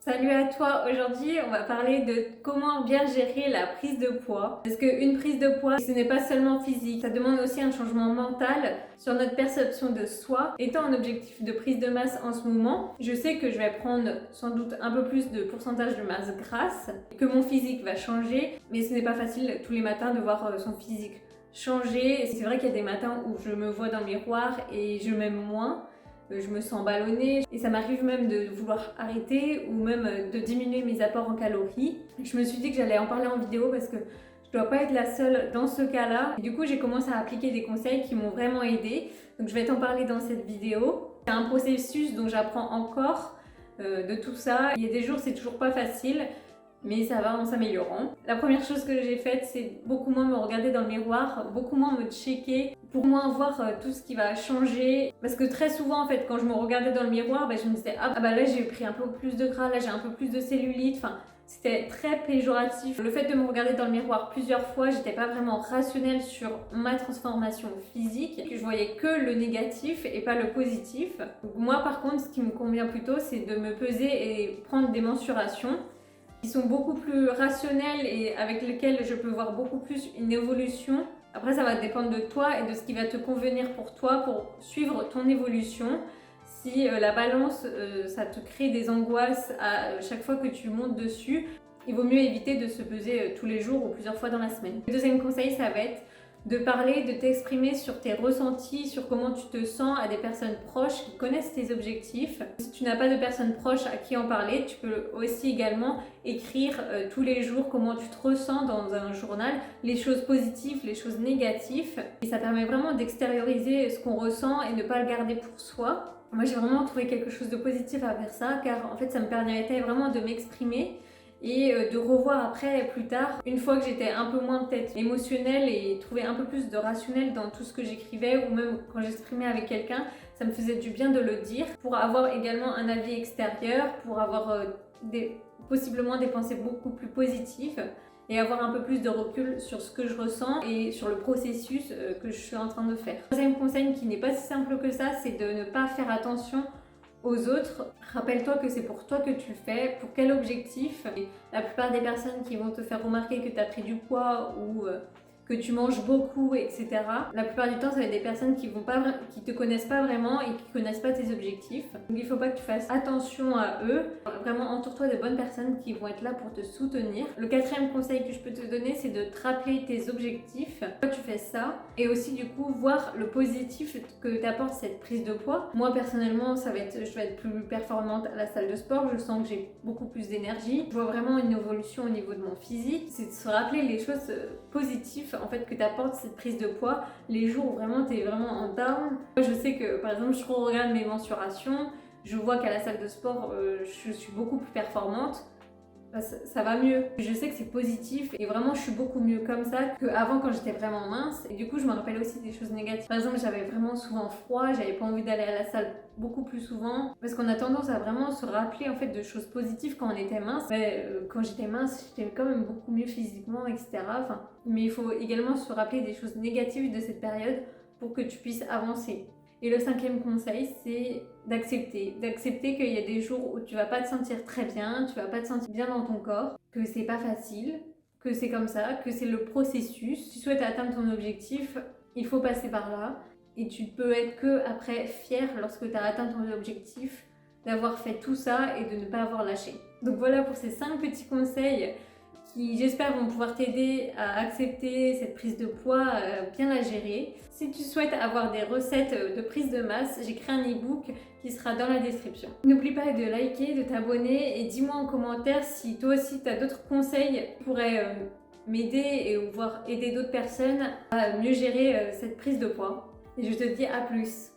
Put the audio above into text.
Salut à toi, aujourd'hui on va parler de comment bien gérer la prise de poids. Parce qu'une prise de poids, ce n'est pas seulement physique, ça demande aussi un changement mental sur notre perception de soi. Étant un objectif de prise de masse en ce moment, je sais que je vais prendre sans doute un peu plus de pourcentage de masse grasse, que mon physique va changer, mais ce n'est pas facile tous les matins de voir son physique changer. C'est vrai qu'il y a des matins où je me vois dans le miroir et je m'aime moins. Je me sens ballonnée et ça m'arrive même de vouloir arrêter ou même de diminuer mes apports en calories. Je me suis dit que j'allais en parler en vidéo parce que je dois pas être la seule dans ce cas-là. Et du coup, j'ai commencé à appliquer des conseils qui m'ont vraiment aidée. Donc je vais t'en parler dans cette vidéo. C'est un processus dont j'apprends encore de tout ça. Il y a des jours, c'est toujours pas facile, mais ça va en s'améliorant. La première chose que j'ai faite, c'est beaucoup moins me regarder dans le miroir, beaucoup moins me checker, pour moins voir tout ce qui va changer. Parce que très souvent, en fait, quand je me regardais dans le miroir, je me disais « Ah bah là, j'ai pris un peu plus de gras, là, j'ai un peu plus de cellulite. » Enfin, c'était très péjoratif. Le fait de me regarder dans le miroir plusieurs fois, j'étais pas vraiment rationnelle sur ma transformation physique. Je voyais que le négatif et pas le positif. Donc moi, par contre, ce qui me convient plutôt, c'est de me peser et prendre des mensurations qui sont beaucoup plus rationnels et avec lesquels je peux voir beaucoup plus une évolution. Après, ça va dépendre de toi et de ce qui va te convenir pour toi pour suivre ton évolution. Si la balance, ça te crée des angoisses à chaque fois que tu montes dessus, il vaut mieux éviter de se peser tous les jours ou plusieurs fois dans la semaine. Le deuxième conseil, ça va être de parler, de t'exprimer sur tes ressentis, sur comment tu te sens à des personnes proches qui connaissent tes objectifs. Si tu n'as pas de personnes proches à qui en parler, tu peux aussi également écrire tous les jours comment tu te ressens dans un journal, les choses positives, les choses négatives. Et ça permet vraiment d'extérioriser ce qu'on ressent et ne pas le garder pour soi. Moi, j'ai vraiment trouvé quelque chose de positif à faire ça, car en fait, ça me permettait vraiment de m'exprimer et de revoir après, plus tard, une fois que j'étais un peu moins peut-être émotionnelle et trouver un peu plus de rationnel dans tout ce que j'écrivais ou même quand j'exprimais avec quelqu'un, ça me faisait du bien de le dire pour avoir également un avis extérieur, pour avoir possiblement des pensées beaucoup plus positives et avoir un peu plus de recul sur ce que je ressens et sur le processus que je suis en train de faire. Le troisième conseil qui n'est pas si simple que ça, c'est de ne pas faire attention aux autres. Rappelle-toi que c'est pour toi que tu le fais, pour quel objectif. Et la plupart des personnes qui vont te faire remarquer que tu as pris du poids ou que tu manges beaucoup, etc. La plupart du temps, ça va être des personnes qui te connaissent pas vraiment et qui connaissent pas tes objectifs. Donc il faut pas que tu fasses attention à eux. Vraiment, entoure-toi de bonnes personnes qui vont être là pour te soutenir. Le quatrième conseil que je peux te donner, c'est de te rappeler tes objectifs. Pourquoi tu fais ça? Et aussi du coup, voir le positif que t'apporte cette prise de poids. Moi personnellement, je vais être plus performante à la salle de sport. Je sens que j'ai beaucoup plus d'énergie. Je vois vraiment une évolution au niveau de mon physique. C'est de se rappeler les choses positives en fait que t'apporte cette prise de poids les jours où vraiment t'es vraiment en down. Moi, je sais que par exemple je regarde mes mensurations, je vois qu'à la salle de sport je suis beaucoup plus performante. Ça va mieux. Je sais que c'est positif et vraiment je suis beaucoup mieux comme ça qu'avant quand j'étais vraiment mince. Et du coup je me rappelle aussi des choses négatives. Par exemple, j'avais vraiment souvent froid, j'avais pas envie d'aller à la salle beaucoup plus souvent parce qu'on a tendance à vraiment se rappeler en fait de choses positives quand on était mince. Quand j'étais mince, j'étais quand même beaucoup mieux physiquement, etc. Mais il faut également se rappeler des choses négatives de cette période pour que tu puisses avancer. Et le cinquième conseil, c'est d'accepter qu'il y a des jours où tu vas pas te sentir très bien, tu vas pas te sentir bien dans ton corps, que c'est pas facile, que c'est comme ça, que c'est le processus. Si tu souhaites atteindre ton objectif, il faut passer par là. Et tu peux être que après fier lorsque tu as atteint ton objectif d'avoir fait tout ça et de ne pas avoir lâché. Donc voilà pour ces 5 petits conseils qui j'espère vont pouvoir t'aider à accepter cette prise de poids, bien la gérer. Si tu souhaites avoir des recettes de prise de masse, j'ai créé un e-book qui sera dans la description. N'oublie pas de liker, de t'abonner et dis-moi en commentaire si toi aussi tu as d'autres conseils qui pourraient m'aider et voire aider d'autres personnes à mieux gérer cette prise de poids. Et je te dis à plus.